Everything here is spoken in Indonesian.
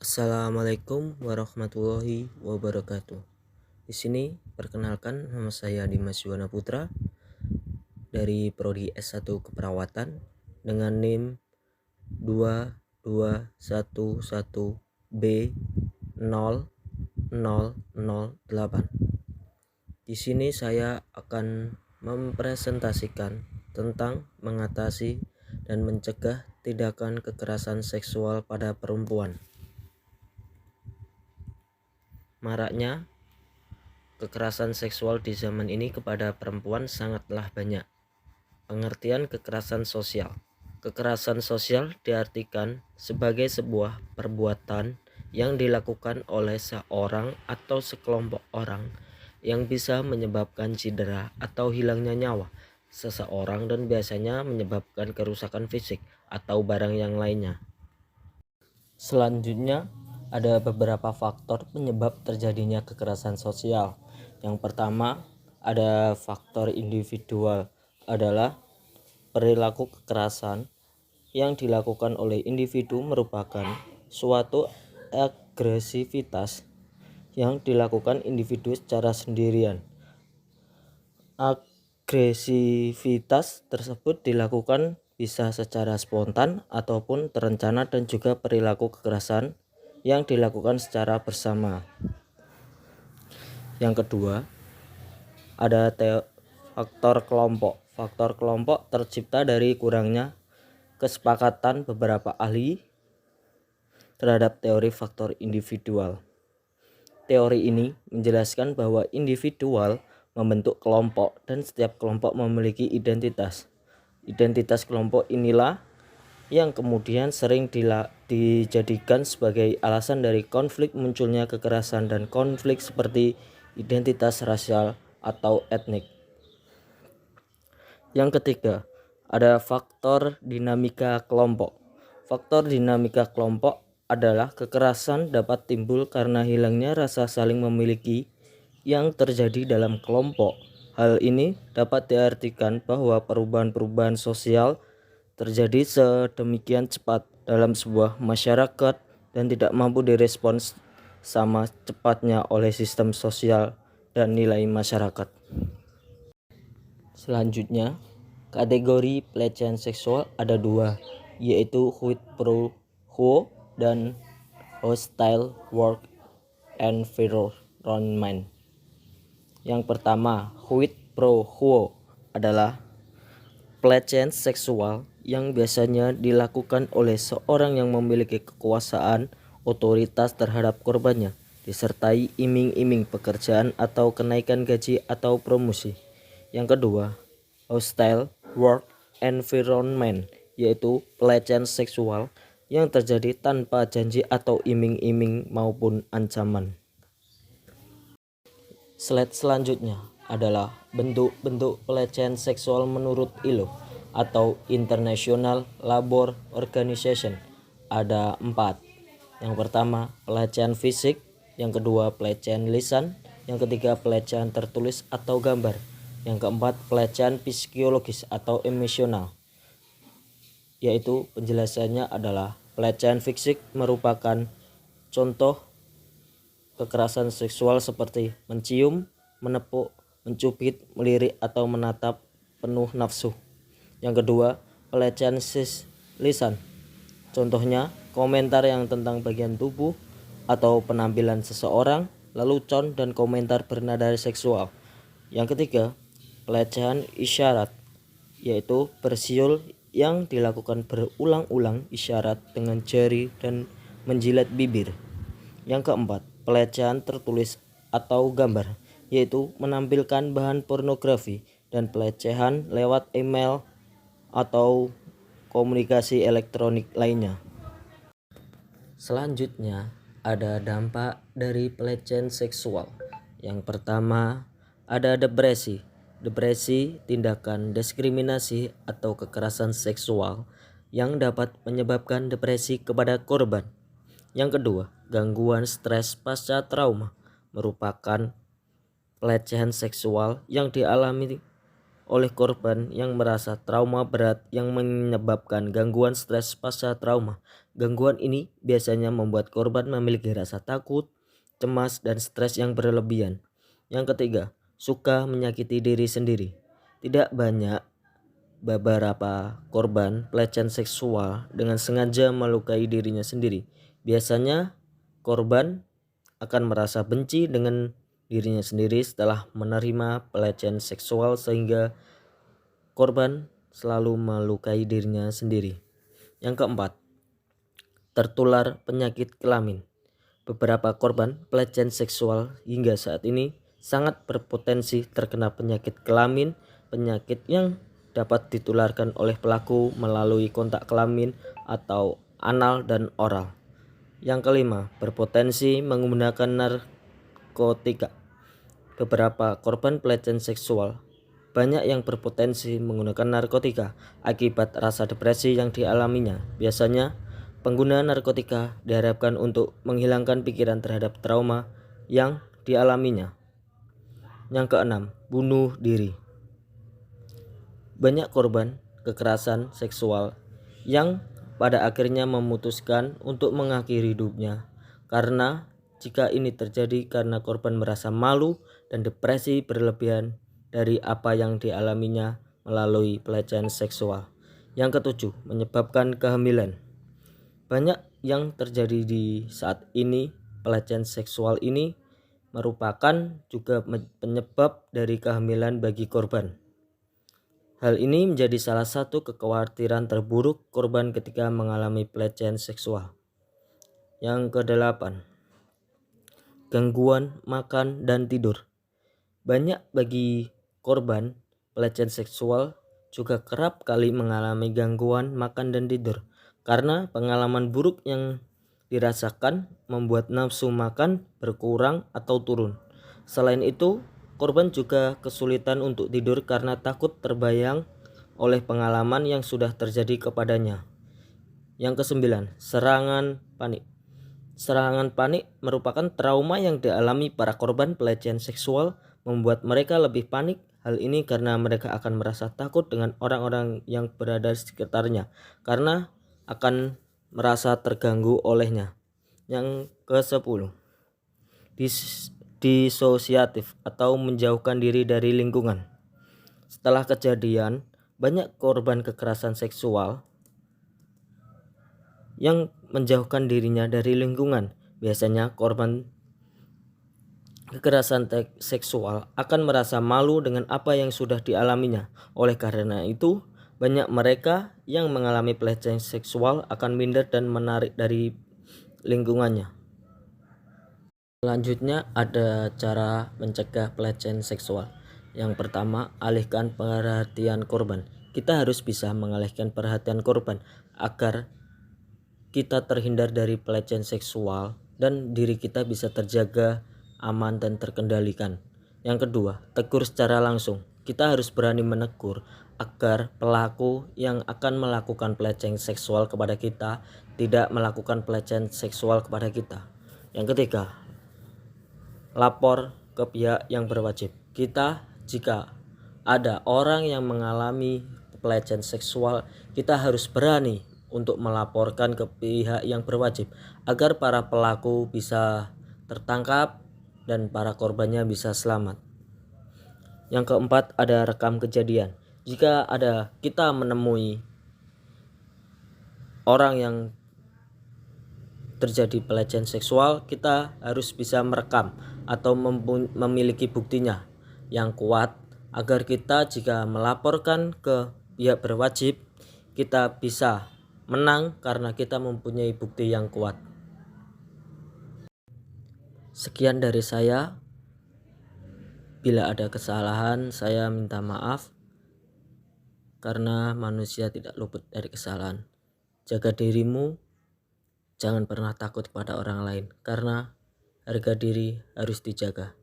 Assalamualaikum warahmatullahi wabarakatuh. Di sini perkenalkan, nama saya Dimas Yuwana Putra dari Prodi S1 Keperawatan dengan NIM 2211B0008. Di sini saya akan mempresentasikan tentang mengatasi dan mencegah tindakan kekerasan seksual pada perempuan. Maraknya kekerasan seksual di zaman ini kepada perempuan sangatlah banyak. Pengertian kekerasan sosial. Kekerasan sosial diartikan sebagai sebuah perbuatan yang dilakukan oleh seorang atau sekelompok orang yang bisa menyebabkan cedera atau hilangnya nyawa seseorang dan biasanya menyebabkan kerusakan fisik atau barang yang lainnya. Selanjutnya, ada beberapa faktor penyebab terjadinya kekerasan sosial. Yang pertama, ada faktor individual, adalah perilaku kekerasan yang dilakukan oleh individu merupakan suatu agresivitas yang dilakukan individu secara sendirian. Agresivitas tersebut dilakukan bisa secara spontan ataupun terencana dan juga perilaku kekerasan yang dilakukan secara bersama. Yang kedua, ada faktor kelompok. Faktor kelompok tercipta dari kurangnya kesepakatan beberapa ahli terhadap teori faktor individual. Teori ini menjelaskan bahwa individual membentuk kelompok dan setiap kelompok memiliki identitas. Identitas kelompok inilah yang kemudian sering dijadikan sebagai alasan dari konflik munculnya kekerasan dan konflik seperti identitas rasial atau etnik. Yang ketiga, ada faktor dinamika kelompok. Faktor dinamika kelompok adalah kekerasan dapat timbul karena hilangnya rasa saling memiliki yang terjadi dalam kelompok. Hal ini dapat diartikan bahwa perubahan-perubahan sosial terjadi sedemikian cepat dalam sebuah masyarakat dan tidak mampu direspons sama cepatnya oleh sistem sosial dan nilai masyarakat. Selanjutnya, kategori pelecehan seksual ada dua, yaitu quid pro quo dan hostile work environment. Yang pertama, quid pro quo adalah pelecehan seksual yang biasanya dilakukan oleh seorang yang memiliki kekuasaan otoritas terhadap korbannya, disertai iming-iming pekerjaan atau kenaikan gaji atau promosi. Yang kedua, hostile work environment, yaitu pelecehan seksual yang terjadi tanpa janji atau iming-iming maupun ancaman. Slide selanjutnya adalah bentuk-bentuk pelecehan seksual menurut ILO atau International Labour Organization. Ada 4. Yang pertama, pelecehan fisik. Yang kedua, pelecehan lisan. Yang ketiga, pelecehan tertulis atau gambar. Yang keempat, pelecehan psikologis atau emosional, yaitu penjelasannya adalah pelecehan fisik merupakan contoh kekerasan seksual seperti mencium, menepuk, mencubit, melirik atau menatap penuh nafsu. Yang kedua, pelecehan lisan. Contohnya komentar yang tentang bagian tubuh atau penampilan seseorang, lelucon dan komentar bernada seksual. Yang ketiga, pelecehan isyarat, yaitu bersiul yang dilakukan berulang-ulang isyarat dengan jari dan menjilat bibir. Yang keempat, pelecehan tertulis atau gambar, yaitu menampilkan bahan pornografi dan pelecehan lewat email atau komunikasi elektronik lainnya. Selanjutnya, ada dampak dari pelecehan seksual. Yang pertama, ada depresi. Depresi, tindakan diskriminasi atau kekerasan seksual yang dapat menyebabkan depresi kepada korban. Yang kedua, gangguan stres pasca trauma merupakan pelecehan seksual yang dialami oleh korban yang merasa trauma berat yang menyebabkan gangguan stres pasca trauma. Gangguan ini biasanya membuat korban memiliki rasa takut, cemas, dan stres yang berlebihan. Yang ketiga, suka menyakiti diri sendiri. Tidak banyak beberapa korban pelecehan seksual dengan sengaja melukai dirinya sendiri. Biasanya korban akan merasa benci dengan dirinya sendiri setelah menerima pelecehan seksual sehingga korban selalu melukai dirinya sendiri. Yang keempat, tertular penyakit kelamin. Beberapa korban pelecehan seksual hingga saat ini sangat berpotensi terkena penyakit kelamin, penyakit yang dapat ditularkan oleh pelaku melalui kontak kelamin atau anal dan oral. Yang kelima, berpotensi menggunakan narkotika. Beberapa korban pelecehan seksual banyak yang berpotensi menggunakan narkotika akibat rasa depresi yang dialaminya. Biasanya pengguna narkotika diharapkan untuk menghilangkan pikiran terhadap trauma yang dialaminya. Yang keenam, bunuh diri. Banyak korban kekerasan seksual yang pada akhirnya memutuskan untuk mengakhiri hidupnya karena jika ini terjadi karena korban merasa malu dan depresi berlebihan dari apa yang dialaminya melalui pelecehan seksual. Yang ketujuh, menyebabkan kehamilan. Banyak yang terjadi di saat ini, pelecehan seksual ini merupakan juga penyebab dari kehamilan bagi korban. Hal ini menjadi salah satu kekhawatiran terburuk korban ketika mengalami pelecehan seksual. Yang kedelapan, gangguan makan dan tidur. Banyak bagi korban pelecehan seksual juga kerap kali mengalami gangguan makan dan tidur karena pengalaman buruk yang dirasakan membuat nafsu makan berkurang atau turun. Selain itu, korban juga kesulitan untuk tidur karena takut terbayang oleh pengalaman yang sudah terjadi kepadanya. Yang kesembilan, serangan panik. Serangan panik merupakan trauma yang dialami para korban pelecehan seksual, membuat mereka lebih panik. Hal ini karena mereka akan merasa takut dengan orang-orang yang berada di sekitarnya karena akan merasa terganggu olehnya. Yang ke-10, disosiatif atau menjauhkan diri dari lingkungan. Setelah kejadian, banyak korban kekerasan seksual yang menjauhkan dirinya dari lingkungan. Biasanya korban kekerasan seksual akan merasa malu dengan apa yang sudah dialaminya. Oleh karena itu, banyak mereka yang mengalami pelecehan seksual akan minder dan menarik dari lingkungannya. Selanjutnya ada cara mencegah pelecehan seksual. Yang pertama, alihkan perhatian korban. Kita harus bisa mengalihkan perhatian korban agar kita terhindar dari pelecehan seksual dan diri kita bisa terjaga aman dan terkendalikan. Yang kedua, tegur secara langsung. Kita harus berani menegur agar pelaku yang akan melakukan pelecehan seksual kepada kita tidak melakukan pelecehan seksual kepada kita. Yang ketiga, lapor ke pihak yang berwajib. Kita jika ada orang yang mengalami pelecehan seksual, kita harus berani untuk melaporkan ke pihak yang berwajib agar para pelaku bisa tertangkap dan para korbannya bisa selamat. Yang keempat, ada rekam kejadian. Jika ada kita menemui orang yang terjadi pelecehan seksual, kita harus bisa merekam atau memiliki buktinya yang kuat agar kita jika melaporkan ke pihak berwajib kita bisa menang karena kita mempunyai bukti yang kuat. Sekian dari saya. Bila ada kesalahan, saya minta maaf karena manusia tidak luput dari kesalahan. Jaga dirimu, jangan pernah takut kepada orang lain karena harga diri harus dijaga.